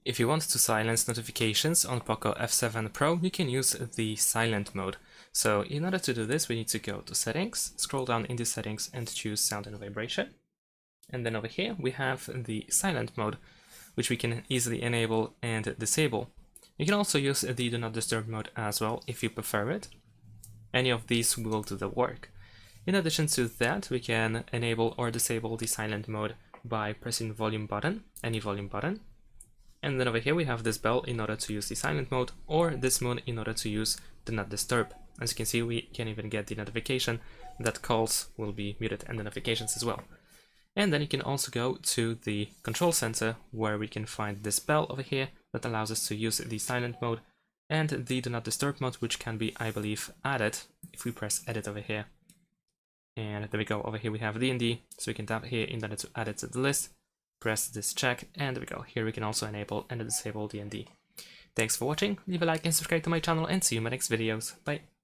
If you want to silence notifications on POCO F7 Pro, you can use the silent mode. So in order to do this, we need to go to settings, scroll down into settings and choose sound and vibration. And then over here we have the silent mode, which we can easily enable and disable. You can also use the do not disturb mode as well if you prefer it. Any of these will do the work. In addition to that, we can enable or disable the silent mode by pressing volume button, any volume button. And then over here we have this bell in order to use the silent mode, or this mode in order to use do not disturb. As you can see, we can even get the notification that calls will be muted and the notifications as well. And then you can also go to the control center where we can find this bell over here that allows us to use the silent mode and the do not disturb mode, which can be, I believe, added if we press edit over here. And there we go, over here we have D&D, so we can tap here in order to add it to the list. Press this check, and there we go. Here we can also enable and disable D&D. Thanks for watching, leave a like and subscribe to my channel, and see you in my next videos. Bye!